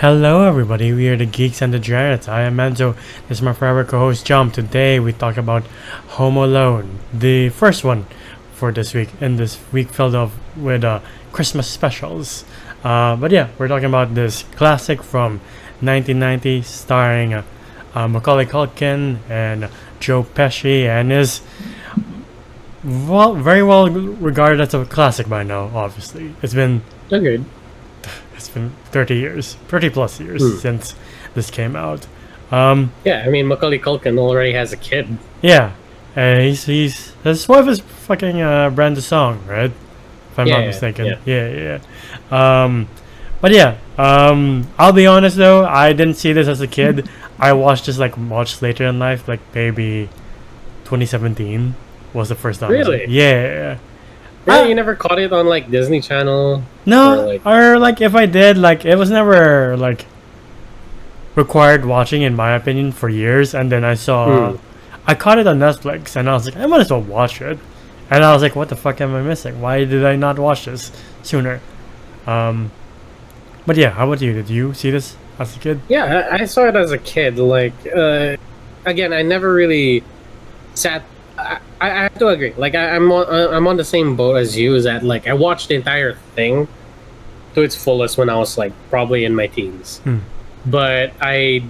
Hello, everybody. We are the Geeks and the Jareds. I am Enzo. This is my forever co-host Jump. Today we talk about Home Alone, the first one for this week. In this week filled up with Christmas specials. But yeah, we're talking about this classic from 1990, starring Macaulay Culkin and Joe Pesci, and is very well regarded as a classic by now. Obviously, Agreed. it's been 30 years, 30 plus years since this came out. Yeah, I mean, Macaulay Culkin already has a kid. Yeah, he's his wife is fucking Brenda Song, right? If I'm not mistaken. Yeah. But yeah, I'll be honest though, I didn't see this as a kid. I watched this like much later in life, like maybe 2017 was the first time. Really? Yeah. Really, you never caught it on like Disney Channel? No, or like if I did, like it was never like required watching in my opinion for years, and then I saw I caught it on Netflix and I was like, I might as well watch it. And I was like, what the fuck am I missing? Why did I not watch this sooner? But yeah, how about you? Did you see this as a kid? Yeah, I saw it as a kid. Like, again, I never really sat. I have to agree. Like, I'm on the same boat as you. Is that like I watched the entire thing to its fullest when I was like probably in my teens. But I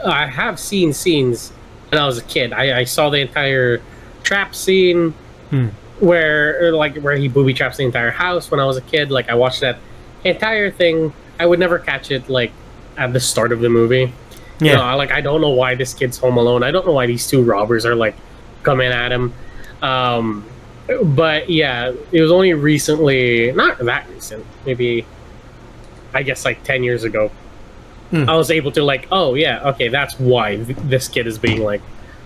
have seen scenes when I was a kid. I saw the entire trap scene where he booby traps the entire house when I was a kid. Like I watched that entire thing. I would never catch it like at the start of the movie. Yeah. You know, I don't know why this kid's home alone. I don't know why these two robbers are like coming at him. But yeah, it was only recently, not that recent, maybe I guess like 10 years ago. I was able to like, oh yeah, okay, that's why this kid is being like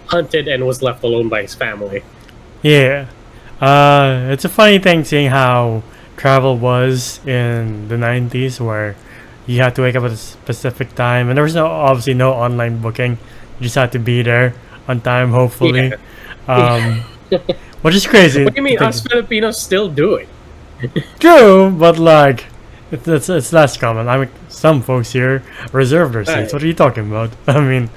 hunted and was left alone by his family. Yeah. It's a funny thing seeing how travel was in the 90s, where you had to wake up at a specific time and there was obviously no online booking. You just had to be there on time, hopefully. Which is crazy. What do you mean us Filipinos still do it? True, but like it's less common. I mean, some folks here reserve their seats. What are you talking about? I mean,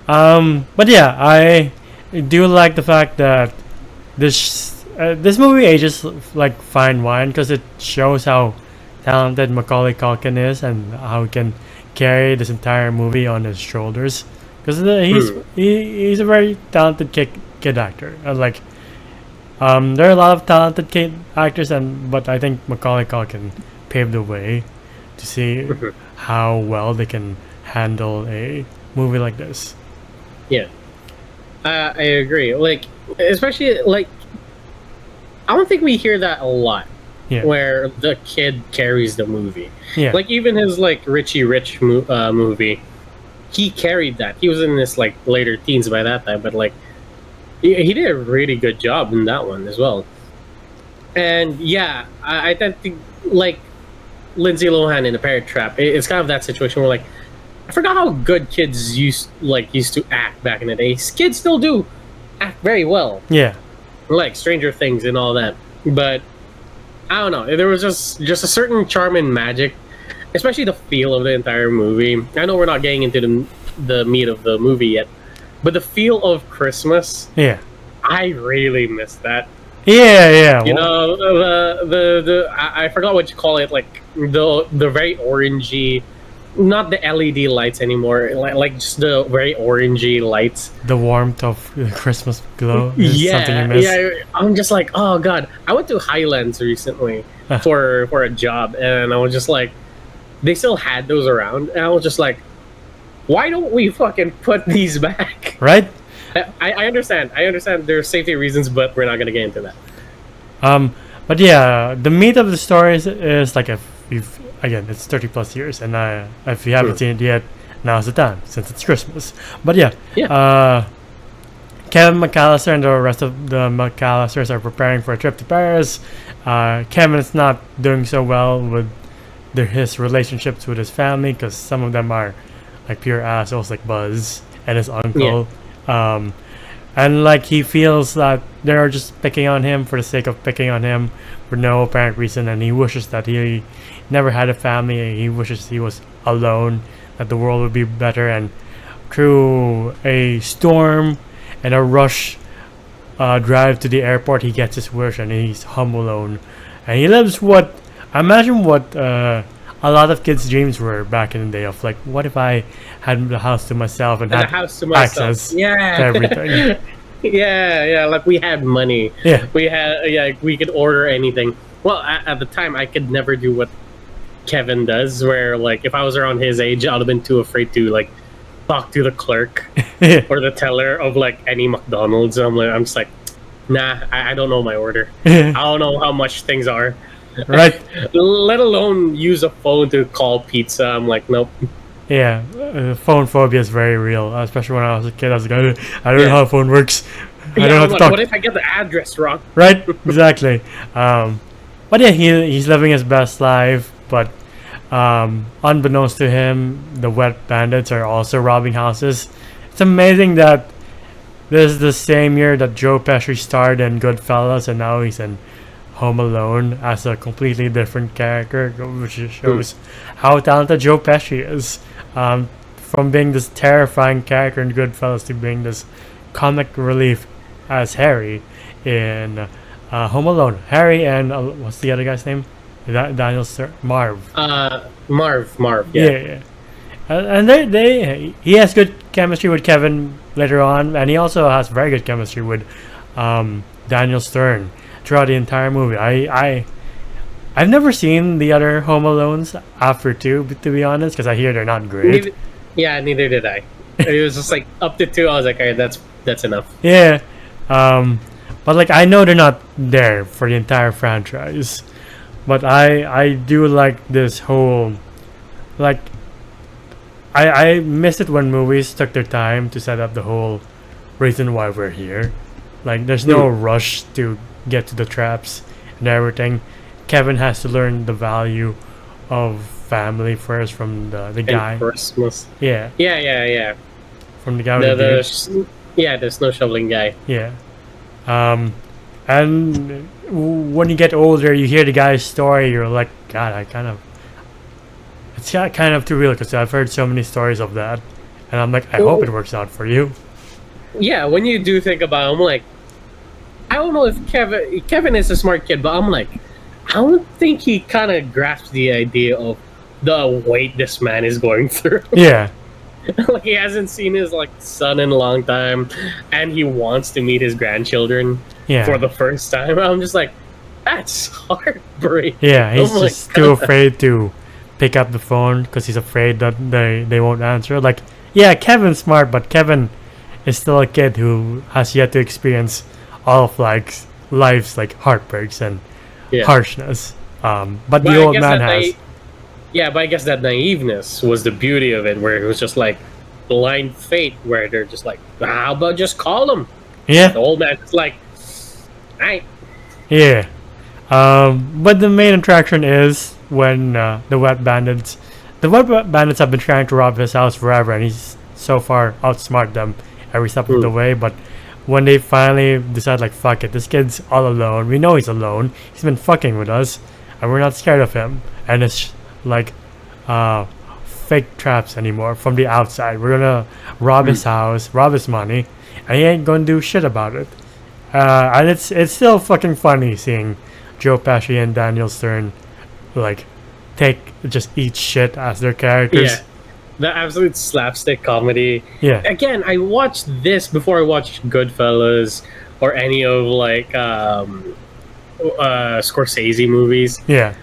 but yeah, I do like the fact that this movie ages like fine wine, because it shows how talented Macaulay Culkin is and how he can carry this entire movie on his shoulders. Because he's a very talented kid actor. Like, there are a lot of talented kid actors, but I think Macaulay Culkin paved the way to see how well they can handle a movie like this. Yeah, I agree. Like, especially like, I don't think we hear that a lot. Yeah. Where the kid carries the movie. Yeah. Like even his like Richie Rich movie, he carried that. He was in this like later teens by that time, but like he did a really good job in that one as well. And yeah, I tend to like Lindsay Lohan in The Parent Trap. It's kind of that situation where like I forgot how good kids used to act back in the day. Kids still do act very well. Yeah. Like Stranger Things and all that. But I don't know. There was just a certain charm and magic, especially the feel of the entire movie. I know we're not getting into the meat of the movie yet, but the feel of Christmas. Yeah. I really miss that. Yeah. You know, I forgot what you call it. Like the very orangey, not the LED lights anymore. Like just the very orangey lights. The warmth of the Christmas glow is something you miss. Yeah. I'm just like, oh god. I went to Highlands recently for a job, and I was just like, they still had those around, and I was just like, why don't we fucking put these back? Right? I understand. There's safety reasons, but we're not gonna get into that. But yeah, the meat of the story is like it's 30 plus years, and if you haven't seen it yet, now's the time since it's Christmas. But yeah. Kevin McAllister and the rest of the McAllisters are preparing for a trip to Paris. Kevin is not doing so well with his relationships with his family, because some of them are like pure assholes, like Buzz and his uncle. and like he feels that they're just picking on him for the sake of picking on him for no apparent reason, and he wishes that he never had a family. He wishes he was alone, that the world would be better. And through a storm and a rush drive to the airport, he gets his wish and he's home alone, and he lives what I imagine what a lot of kids' dreams were back in the day, of like, what if I had the house to myself and And a had house to myself. access to Yeah. everything. Yeah. Like we had money. Yeah. We had we could order anything. Well, at the time, I could never do what Kevin does, where like if I was around his age, I'd have been too afraid to like talk to the clerk or the teller of like any McDonald's. I'm just like, nah, I don't know my order. I don't know how much things are. Right. Let alone use a phone to call pizza. I'm like, nope. Yeah, phone phobia is very real, especially when I was a kid. I was like, I don't know how a phone works. I don't Yeah, know how I'm to like, talk. what if I get the address wrong? Right? Exactly. But yeah, he's living his best life. But unbeknownst to him, the wet bandits are also robbing houses. It's amazing that this is the same year that Joe Pesci starred in Goodfellas, and now he's in Home Alone as a completely different character, which just shows how talented Joe Pesci is. From being this terrifying character in Goodfellas to being this comic relief as Harry in Home Alone. Harry and what's the other guy's name? Daniel Marv. Marv. Yeah. And he has good chemistry with Kevin later on, and he also has very good chemistry with Daniel Stern throughout the entire movie. I've never seen the other Home Alones after 2, to be honest, because I hear they're not great. Neither did I. It was just like up to 2. I was like, all right, that's enough. Yeah, but like I know they're not there for the entire franchise, but I do like this whole like I miss it when movies took their time to set up the whole reason why we're here. Like there's no rush to get to the traps and everything. Kevin has to learn the value of family first from the guy. And Christmas. Yeah. Yeah. From the guy with the beard. The snow shoveling guy. Yeah. And when you get older, you hear the guy's story. You're like, God, it's kind of too real, because I've heard so many stories of that, and I'm like, I hope it works out for you. Yeah, when you do think about it, I'm like, I don't know if Kevin is a smart kid, but I'm like, I don't think he kind of grasps the idea of the weight this man is going through. Yeah. Like he hasn't seen his like son in a long time, and he wants to meet his grandchildren for the first time. I'm just like, that's heartbreaking. Yeah, he's just too afraid to pick up the phone because he's afraid that they won't answer. Like, yeah, Kevin's smart, but Kevin is still a kid who has yet to experience all of like life's like heartbreaks and harshness. But the old man has. Yeah, but I guess that naiveness was the beauty of it, where it was just like blind fate, where they're just like, how about just call him? Yeah. The old man's like, right. Yeah. But the main attraction is when the wet bandits have been trying to rob his house forever, and he's so far outsmarted them every step of the way. But when they finally decide, like, fuck it, this kid's all alone. We know he's alone. He's been fucking with us, and we're not scared of him. And it's like fake traps anymore from the outside. We're gonna rob his house, rob his money, and he ain't gonna do shit about it. And it's still fucking funny seeing Joe Pesci and Daniel Stern like just eat shit as their characters. Yeah, the absolute slapstick comedy. Yeah. Again, I watched this before I watched Goodfellas or any of like Scorsese movies. Yeah.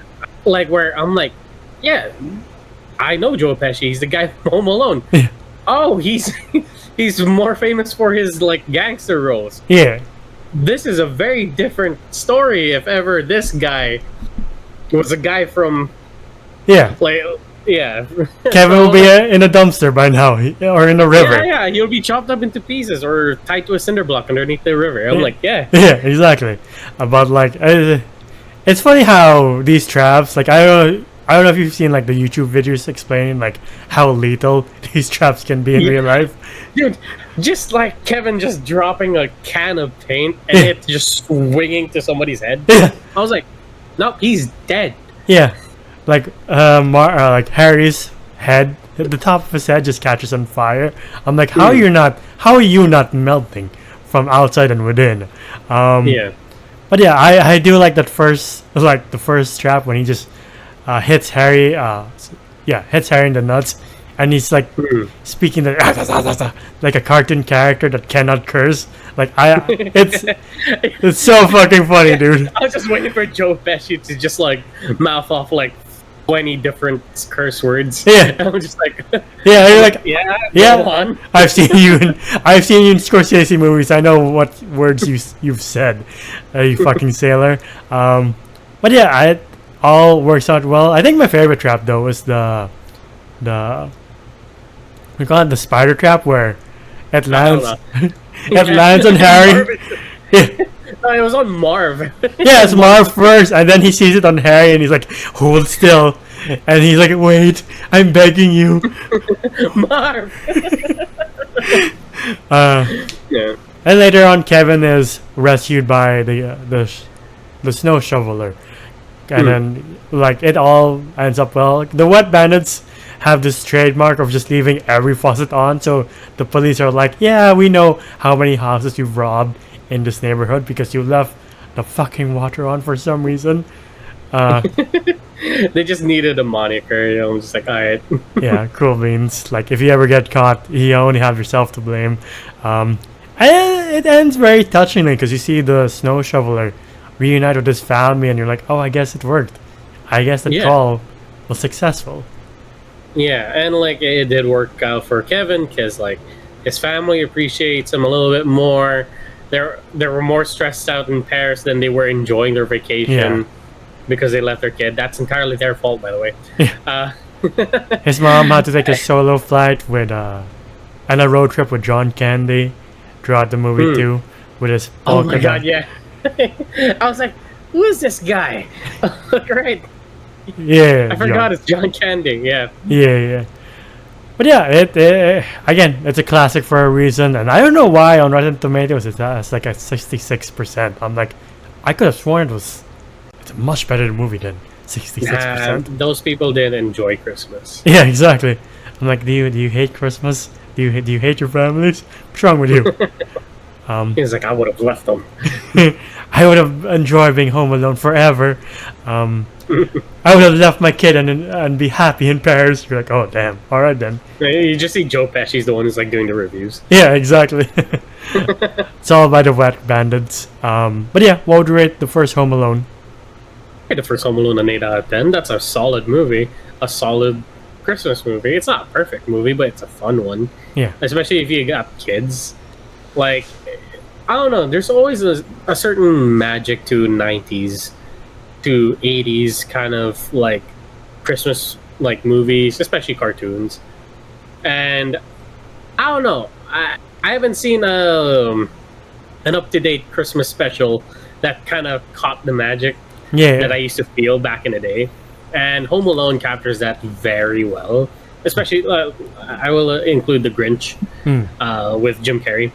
Like where I'm like, yeah, I know Joe Pesci. He's the guy from Home Alone. Yeah. Oh, he's more famous for his like gangster roles. Yeah. This is a very different story. If ever this guy was a guy from, like, Kevin will be in a dumpster by now, or in a river. Yeah, he'll be chopped up into pieces or tied to a cinder block underneath the river. I'm like, yeah, exactly. But like, it's funny how these traps, like, I don't know if you've seen like the YouTube videos explaining like how lethal these traps can be in real life. Dude, just like Kevin just dropping a can of paint and it just swinging to somebody's head. Yeah. I was like, nope, he's dead. Yeah, like like Harry's head, the top of his head just catches on fire. I'm like, how are you not melting from outside and within? Yeah. But yeah, I do like that the first trap when he just hits Harry. Hits Harry in the nuts, and he's like speaking like a cartoon character that cannot curse. Like it's so fucking funny, dude. I was just waiting for Joe Pesci to just like mouth off like 20 different curse words. Yeah. I'm just like, Yeah, you're like, yeah, yeah. go on. I've seen you in Scorsese movies. I know what words you've said, you fucking sailor. But yeah, it all works out well. I think my favorite trap though was the we call it the spider trap, where it lands it lands on Harry. No, it was on Marv. Yeah, it's Marv first, and then he sees it on Harry, and he's like, "Hold still," and he's like, "Wait, I'm begging you." Marv. Yeah. And later on, Kevin is rescued by the snow shoveler, and then like it all ends up well. The wet bandits have this trademark of just leaving every faucet on, so the police are like, "Yeah, we know how many houses you've robbed in this neighborhood because you left the fucking water on for some reason." They just needed a moniker, you know. I'm just like, all right. Yeah, cool beans. Like, if you ever get caught, you only have yourself to blame. And it ends very touchingly because you see the snow shoveler reunite with his family, and you're like, oh, I guess it worked. I guess the call was successful. Yeah, and like it did work out for Kevin because like his family appreciates him a little bit more. They were more stressed out in Paris than they were enjoying their vacation because they left their kid. That's entirely their fault, by the way. Yeah. His mom had to take a solo flight with and a road trip with John Candy throughout the movie too, with his oh my god, yeah. I was like, who is this guy? Right. Yeah, I forgot it's John Candy. Yeah. Yeah. But yeah, it again, it's a classic for a reason, and I don't know why on Rotten Tomatoes it's like a 66%. I'm like, I could have sworn it's a much better movie than 66%. Those people did enjoy Christmas. Yeah, exactly. I'm like, do you hate Christmas? Do you hate your families? What's wrong with you? He's like, I would have left them. I would have enjoyed being home alone forever. I would have left my kid and be happy in Paris. You're like, oh damn, all right then. You just see Joe Pesci's the one who's like doing the reviews. Yeah, exactly. It's all about the wet bandits. But yeah, what would you rate the first Home Alone? The first Home Alone an 8 out of 10. That's a solid movie, a solid Christmas movie. It's not a perfect movie, but it's a fun one. Yeah, especially if you got kids. Like, I don't know. There's always a certain magic to 90s. To 80s kind of like Christmas like movies, especially cartoons, and I don't know. I haven't seen an up-to-date Christmas special that kind of caught the magic that I used to feel back in the day, and Home Alone captures that very well. Especially, I will include The Grinch with Jim Carrey.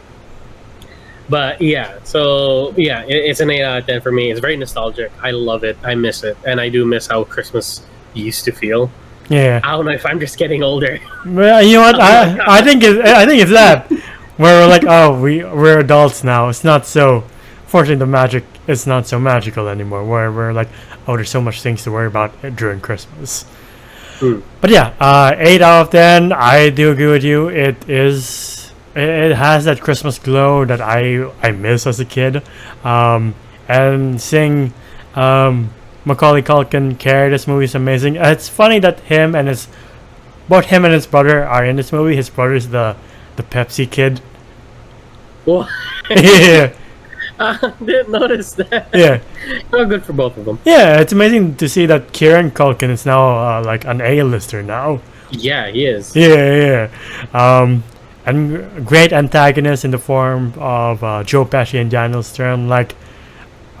But yeah, so yeah, it's an 8 out of 10 for me. It's very nostalgic. I love it. I miss it, and I do miss how Christmas used to feel. Yeah. I don't know if I'm just getting older. Well, you know what? I think it's that where we're like, oh, we're adults now. It's not so. Fortunately, the magic is not so magical anymore. Where we're like, oh, there's so much things to worry about during Christmas. But yeah, 8 out of 10. I do agree with you. It has that Christmas glow that I miss as a kid, and seeing Macaulay Culkin carry this movie is amazing. It's funny that both him and his brother are in this movie. His brother is the Pepsi kid. What? Yeah. I didn't notice that. Yeah. Oh, good for both of them. Yeah, it's amazing to see that Kieran Culkin is now like an A-lister now. Yeah, he is. Yeah. And great antagonist in the form of Joe Pesci and Daniel Stern. Like,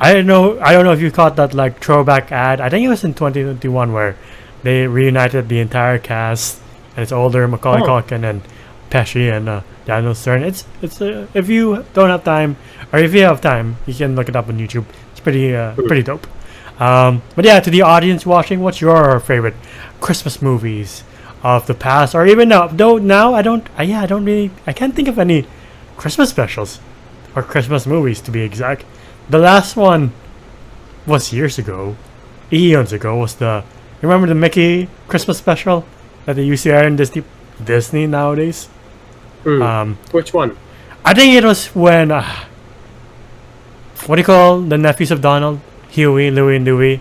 I don't know if you caught that like throwback ad. I think it was in 2021 where they reunited the entire cast, and it's older Macaulay Culkin and Pesci and Daniel Stern. It's if you don't have time, or if you have time, you can look it up on YouTube. It's pretty dope. But yeah, to the audience watching, what's your favorite Christmas movies of the past, or even now? Though now I can't think of any Christmas specials or Christmas movies, to be exact. The last one was years ago, eons ago. Was remember the Mickey Christmas special that they used to air in Disney nowadays? Which one? I think it was when what do you call the nephews of Donald? Huey, Louie, and Dewey.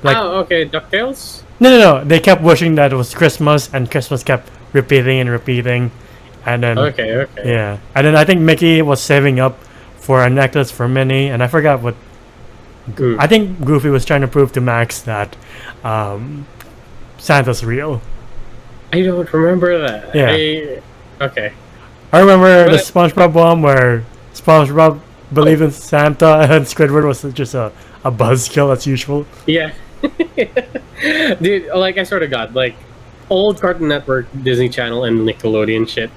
Okay, DuckTales? No. They kept wishing that it was Christmas, and Christmas kept repeating and repeating. And then Okay. yeah, and then I think Mickey was saving up for a necklace for Minnie, and I forgot what. I think Goofy was trying to prove to Max that Santa's real. I don't remember that. Yeah. Okay. I remember the SpongeBob one where SpongeBob believed in Santa, and Squidward was just a buzzkill as usual. Yeah. Dude, like, I swear to God, like, old Cartoon Network, Disney Channel, and Nickelodeon shit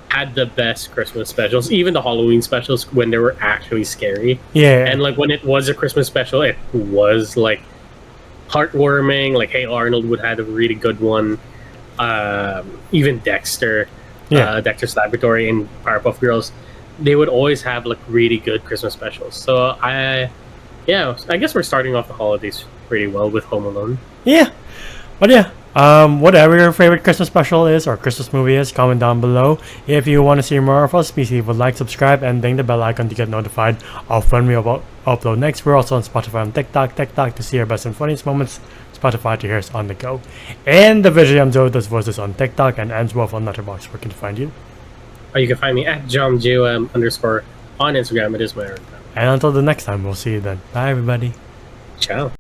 had the best Christmas specials. Even the Halloween specials when they were actually scary. Yeah. And, like, when it was a Christmas special, it was, like, heartwarming. Like, Hey Arnold would have a really good one. Even Dexter. Dexter's Laboratory and Powerpuff Girls. They would always have, like, really good Christmas specials. So, I guess we're starting off the holidays pretty well with Home Alone. Yeah. But yeah, whatever your favorite Christmas special is or Christmas movie is, comment down below. If you want to see more of us, please leave a like, subscribe, and ding the bell icon to get notified of when we upload next. We're also on Spotify and TikTok to see our best and funniest moments, Spotify to hear us on the go. And the Visual Joe does voices on TikTok and Answolf on Letterboxd. Where can you find you? You can find me at JomJum_ on Instagram. It is my account. And until the next time, we'll see you then. Bye, everybody. Ciao.